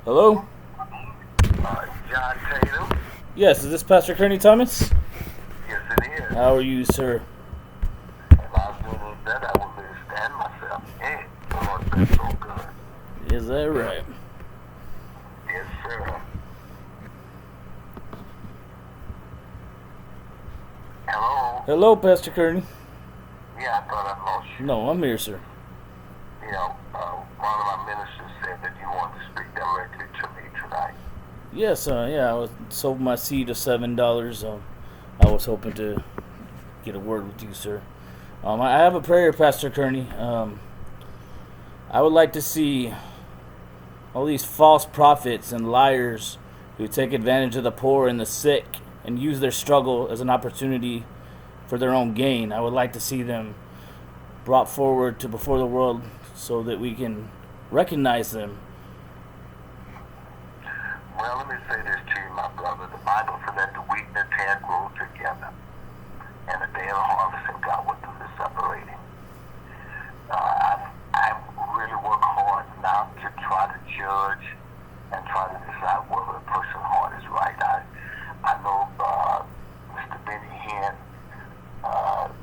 Hello? John Tatum. Yes, is this Pastor Kerney Thomas? Yes, it is. How are you, sir? If I was doing any better, I wouldn't really stand myself. Hey, the Lord's been so good. Is that right? Yes, sir. Hello? Hello, Pastor Kerney. Yeah, I thought I lost you. No, I'm here, sir. You know, one of my ministers said that you wanted to speak directly to me tonight. Yes, I sold my seed of $7. I was hoping to get a word with you, sir. I have a prayer, Pastor Kerney. I would like to see all these false prophets and liars who take advantage of the poor and the sick and use their struggle as an opportunity for their own gain. I would like to see them brought forward to before the world so that we can recognize them. Well, let me say this to you, my brother. The Bible said that the wheat and the tare grow together, and the day of the harvest and God will do the separating. I've really worked hard now to try to judge and try to decide whether a person's heart is right. I know Mr. Benny Hinn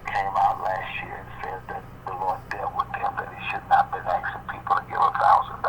came out last year and said that the Lord dealt with him, that he should not have been asking people to give $1,000.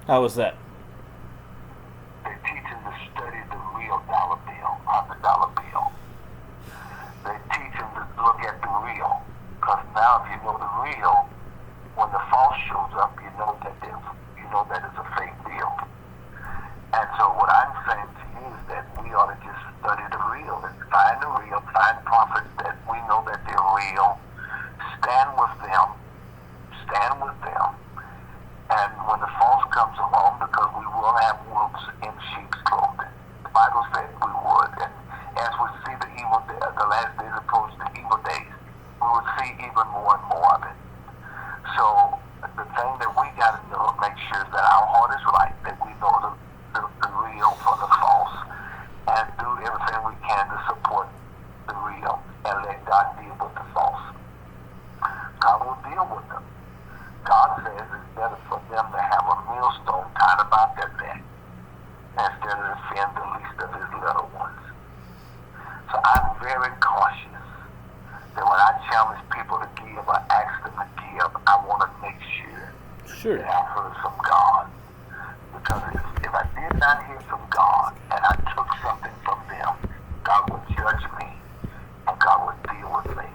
How was that? They teach them to study the real dollar bill, not the dollar bill. They teach them to look at the real. Because now if you know the real, when the false shows up, you know that it's a fake deal. And so what I'm saying to you is that we ought to just study the real and find the real, find prophets that we know that they're real, stand with them, and when the false comes along, because we will have wolves in sheep's clothing. The Bible said we would, and as we see the last days approach, the evil days, we will see even more and more of it. So the thing that we got to do, make sure that our heart is right, that we know the real from the false, and do everything we can to support the real and let God deal with the false. God will deal with them. God says it's better for them to have a millstone tied about their neck instead of offend the least of his little ones. So I'm very cautious that when I challenge people to give or ask them to give, I want to make sure that I heard from God. Because if I did not hear from God and I took something from them, God would judge me and God would deal with me.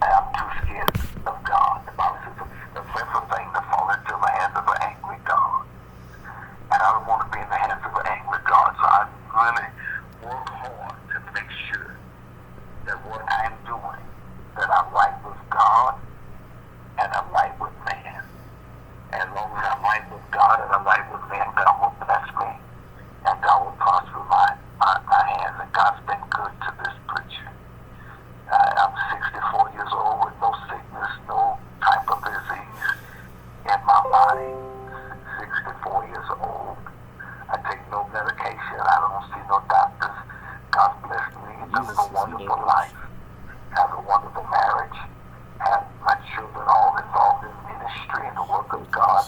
And I'm too scared of God. The Bible says it's a dreadful thing to fall into the hands of an angry God. And I don't want to be in the hands of an angry God. So I really work hard to make sure that what I'm doing, that I'm right with God and I'm right with man. And as long as I'm right with God and I'm right with man, God will bless me and God will prosper my hands. And God's been good to this preacher. I'm 64 years old with no sickness, no type of disease in my body. 64 years old. I take no medication. I don't see no doctors. God bless me to live a wonderful life. Have a wonderful marriage. Have my children all involved in ministry and the work of God.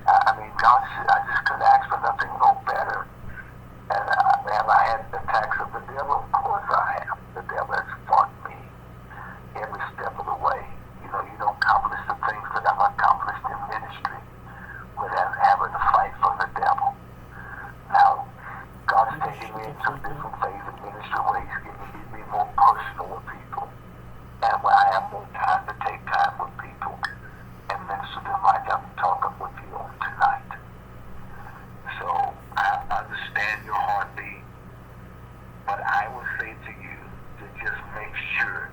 I mean, God, I just couldn't ask for nothing no better. And have I had attacks of the devil? Of course I have. The devil has fought me every step of the way. You don't accomplish the things that I've accomplished in ministry without having to fight from the devil. Now, God's taking me into a different phase of ministry where he's getting me more personal with people. And where I have more time to take time with people and minister to them like I'm talking with you on tonight. So I understand your heartbeat, but I would say to you to just make sure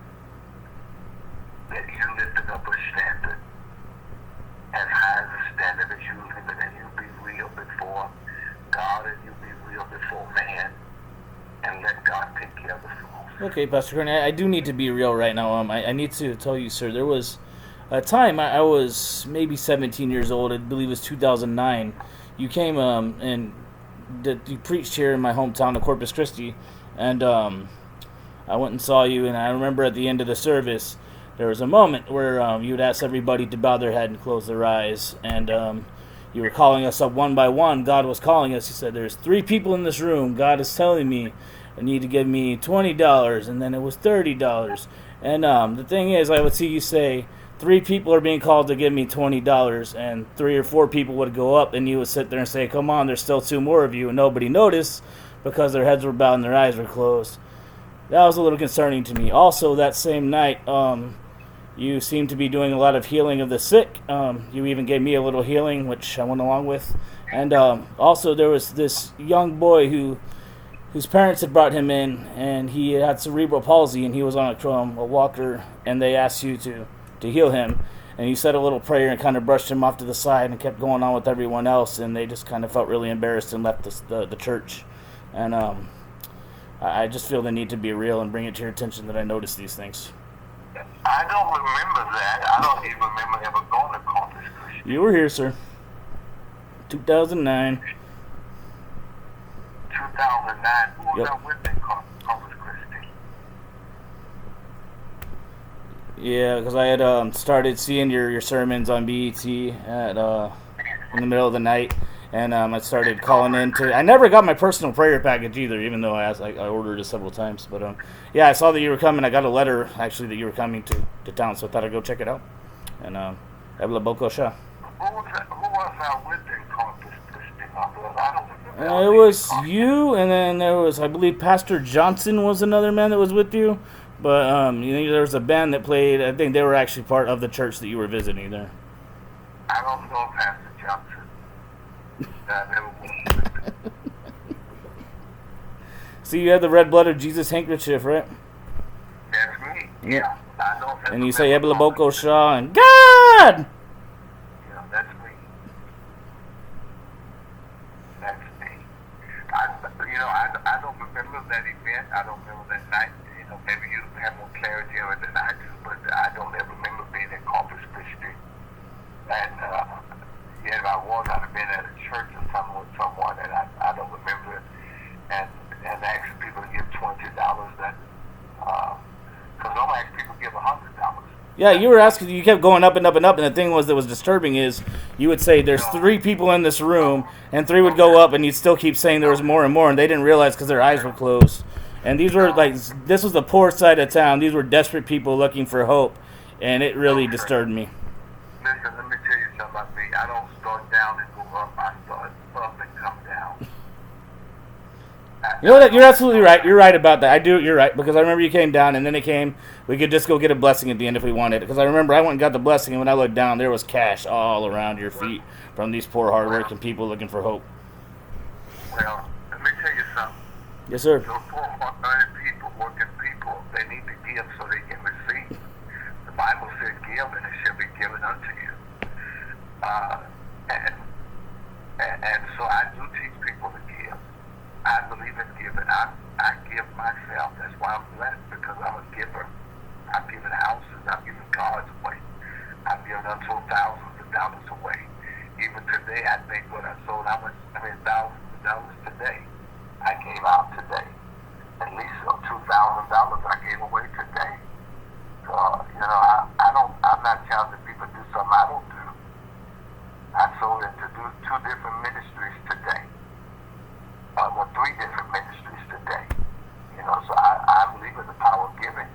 that you're lifting up a standard as high as a standard as you live it, and you be real before God and you be real before man, and let God take care of the false. Okay, Pastor Kerney, I do need to be real right now. I need to tell you, sir, there was a time I was maybe 17 years old. I believe it was 2009. You came and you preached here in my hometown of Corpus Christi, and I went and saw you, and I remember at the end of the service, there was a moment where you would ask everybody to bow their head and close their eyes, and you were calling us up one by one. God was calling us. He said, there's 3 people in this room. God is telling me I need to give me $20, and then it was $30. And the thing is, I would see you say, 3 people are being called to give me $20, and 3 or 4 people would go up, and you would sit there and say, come on, there's still 2 more of you, and nobody noticed because their heads were bowed and their eyes were closed. That was a little concerning to me. Also, that same night, you seemed to be doing a lot of healing of the sick. You even gave me a little healing, which I went along with. And also, there was this young boy whose parents had brought him in, and he had cerebral palsy, and he was on a walker, and they asked you to heal him. And you said a little prayer and kind of brushed him off to the side and kept going on with everyone else, and they just kind of felt really embarrassed and left the church. And I just feel the need to be real and bring it to your attention that I noticed these things. I don't remember that. I don't even remember ever going to Corpus Christi. You were here, sir. 2009. 2009. Who was I with in Corpus Christi? Yeah, because I had started seeing your sermons on BET at in the middle of the night, and I started calling in to. I never got my personal prayer package either, even though I ordered it several times. But yeah, I saw that you were coming. I got a letter actually that you were coming to town, so I thought I'd go check it out. And habla boco sha. Who was I with in Corpus It was you, and then there was, I believe, Pastor Johnson was another man that was with you. But there was a band that played. I think they were actually part of the church that you were visiting there. I don't know Pastor Johnson. I never was. See, you had the red blood of Jesus Handkerchief, right? That's me. Yeah. I know. And you say Eblaboko Shaw and God! Yeah, that's me. That's me. I don't remember that event. I don't remember that night. Maybe you have more clarity on it than I do, but I don't ever remember being in Corpus Christi. And if I was, I'd have been at a church or something with someone, and I don't remember it. And asking people to give $20 that, because I'm asking people to give $100. Yeah, you were asking, you kept going up and up and up, and the thing that was disturbing is you would say there's 3 people in this room, and 3 would go up, and you'd still keep saying there was more and more, and they didn't realize because their eyes were closed. And these were this was the poor side of town. These were desperate people looking for hope, and it really disturbed me. Listen, let me tell you something about me. I don't start down and go up. I start up and come down. You know what? You're absolutely right. You're right about that. You're right, because I remember you came down, and then it came. We could just go get a blessing at the end if we wanted. Because I remember I went and got the blessing, and when I looked down, there was cash all around your feet from these poor, hardworking people looking for hope. Well, let me tell you something. Yes, sir. Those poor, hard people, working people, they need to give so they can receive. The Bible said, "Give, and it shall be given unto you." And so I do teach people to give. I believe in giving. I give myself. That's why I'm blessed, because I'm a giver. I've given houses. I've given cars away. I've given untold thousands of dollars away. Even today, I think what I sold, thousands of dollars today. I gave out today. At least $2,000 I gave away today. So, I'm not challenging people to do something I don't do. I sold into 2 different ministries today. 3 different ministries today. So I believe in the power of giving.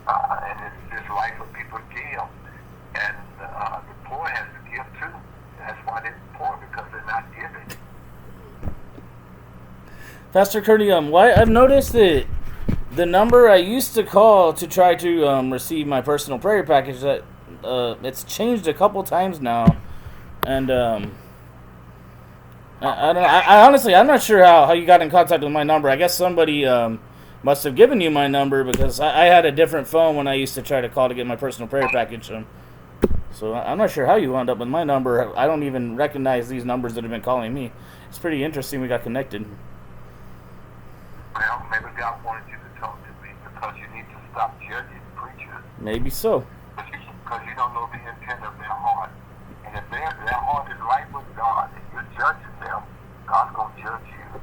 And it's just right for people to give. And the poor has to give too. That's why they're poor, because they're not giving. Pastor Kerney, I've noticed that the number I used to call to try to receive my personal prayer package, that it's changed a couple times now, and I don't know. I honestly, I'm not sure how you got in contact with my number. I guess somebody must have given you my number, because I had a different phone when I used to try to call to get my personal prayer package. So I'm not sure how you wound up with my number. I don't even recognize these numbers that have been calling me. It's pretty interesting we got connected. Well, maybe God wanted you to talk to me, because you need to stop judging preachers. Maybe so. Because you don't know the intent of their heart. And if their heart is right with God, and you're judging them, God's going to judge you.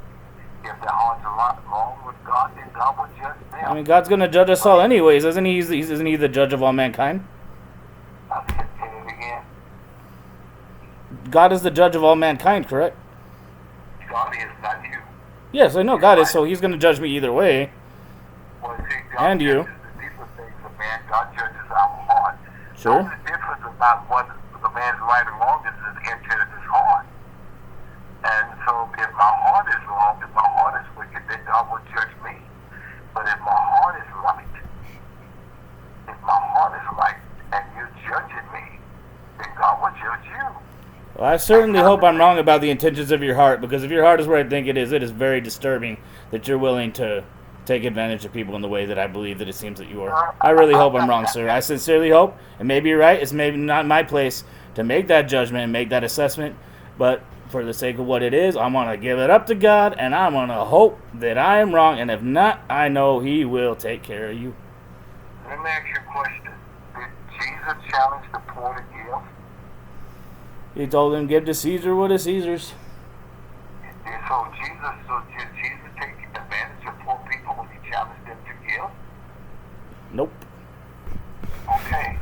If their heart's wrong with God, then God will judge them. I mean, God's going to judge us all anyways, isn't he? Isn't he the judge of all mankind? I'll say it again. God is the judge of all mankind, correct? God is, not you. Yes, I know God is, so he's going to judge me either way. Well, see, God and you. judges the deeper things of man. God judges our heart. Sure. The only difference about what the man's right and wrong is the intent of his heart. And so if my heart is wrong, if my heart is wicked, then God will judge me. But if my heart is right, and you're judging me, then God will judge you. Well, I certainly hope I'm wrong about the intentions of your heart, because if your heart is where I think it is very disturbing that you're willing to take advantage of people in the way that I believe that it seems that you are. I really hope I'm wrong, sir. I sincerely hope, and maybe you're right, it's maybe not my place to make that judgment and make that assessment, but for the sake of what it is, I'm going to give it up to God, and I'm going to hope that I am wrong, and if not, I know he will take care of you. Let me ask you a question. Did Jesus challenge the poor to give? He told them, give to Caesar what is Caesar's. So did Jesus take advantage of poor people when he challenged them to give? Nope. Okay.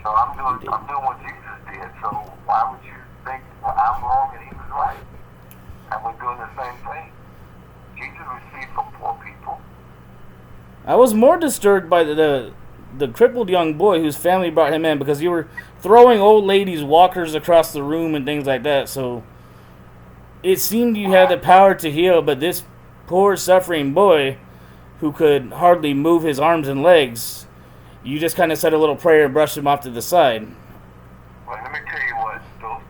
So I'm doing what Jesus did, so why would you think, well, I'm wrong and he was right? And we're doing the same thing. Jesus received from poor people. I was more disturbed by the crippled young boy whose family brought him in, because you were throwing old ladies' walkers across the room and things like that. So it seemed you had the power to heal, but this poor suffering boy who could hardly move his arms and legs, you just kind of said a little prayer and brushed him off to the side. Well, let me tell you what, those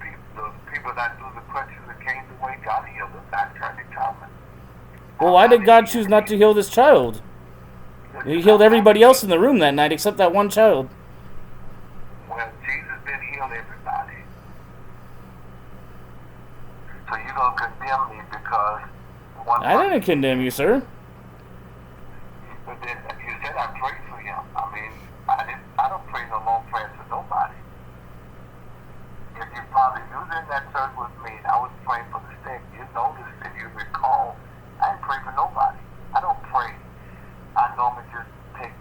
people that do the crutches that came the way, God healed them, not Kerney Thomas. Well, why did God choose not to heal this child? He healed everybody else in the room that night except that one child. Well, Jesus didn't heal everybody. So you're going to condemn me because I didn't condemn you, sir. But then you said I prayed for him. I mean, I don't pray no long prayers for nobody. If you probably was in that church with me and I was praying for the sick, you noticed if you recall, I didn't pray for nobody. I don't pray. I normally just take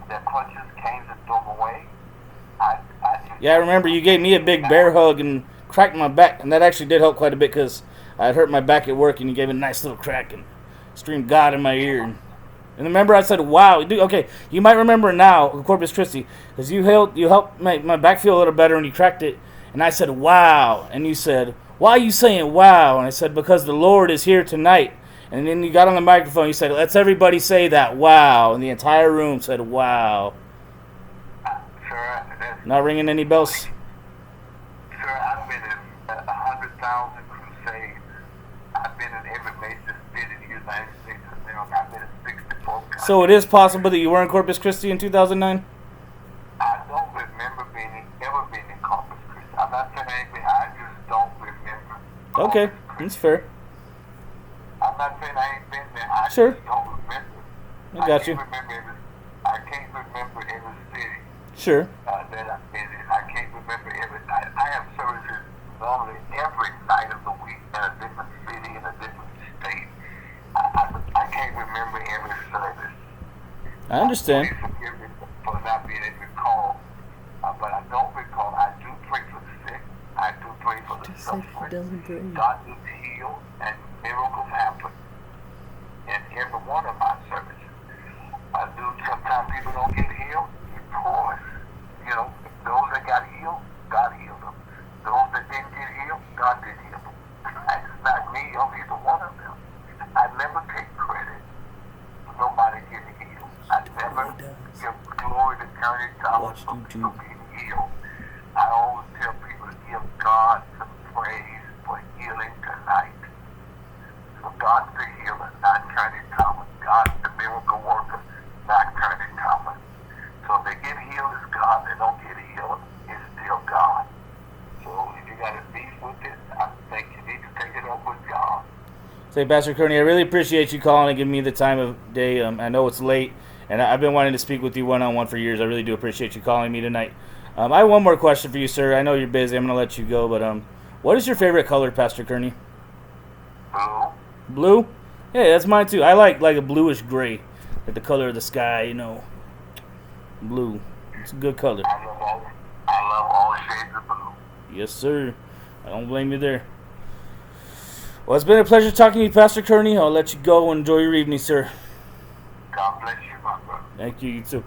their crutches, canes, and throw them away. Yeah, I remember you gave me a big bear hug and cracked my back, and that actually did help quite a bit because I had hurt my back at work, and you gave me a nice little crack and screamed God in my ear. And remember, I said, "Wow." Okay, you might remember now, Corpus Christi, because you helped make my back feel a little better, and you cracked it. And I said, "Wow," and you said, "Why are you saying wow?" And I said, "Because the Lord is here tonight." And then you got on the microphone, you said, "Let's everybody say that, wow." And the entire room said, "Wow." Sir, Not ringing any bells? Sir, I've been in 100,000 crusades. I've been in every major city in the United States. I've been in 64 countries. So it is possible that you were in Corpus Christi in 2009? I don't remember ever being in Corpus Christi. I'm not saying anything. I just don't remember. Okay, that's fair. I'm not saying I ain't been there. I Sure. just don't remember. I got you. I can't remember every city Sure. that I've been in. I can't remember every night. I have services normally every night of the week in a different city, in a different state. I can't remember every service. I understand. Please forgive me for not being able to recall. But I don't recall. I do pray for the sick. I do pray for the suffering. God do heal and miracles happen in every one of my services. Sometimes people don't get healed. Of course. You know, those that got healed, God healed them. Those that didn't get healed, God did heal them. It's not me or either one of them. I never take credit for nobody getting healed. I never give glory to Kerney Thomas for people being healed. I always tell people to give God some praise for healing tonight. So God's the healer, not Kerney Thomas. God's the miracle worker, not Kerney Thomas. So if they get healed, it's God. They don't get healed, it's still God. So if you got a beef with it, I think you need to take it up with God. Say, Pastor Kerney, I really appreciate you calling and giving me the time of day. I know it's late, and I've been wanting to speak with you one-on-one for years. I really do appreciate you calling me tonight. I have one more question for you, sir. I know you're busy. I'm going to let you go, but what is your favorite color, Pastor Kerney? Blue. Blue? Yeah, that's mine too. I like a bluish gray, like the color of the sky, you know. Blue. It's a good color. I love all shades of blue. Yes, sir. I don't blame you there. Well, it's been a pleasure talking to you, Pastor Kerney. I'll let you go and enjoy your evening, sir. God bless you, my brother. Thank you. You too.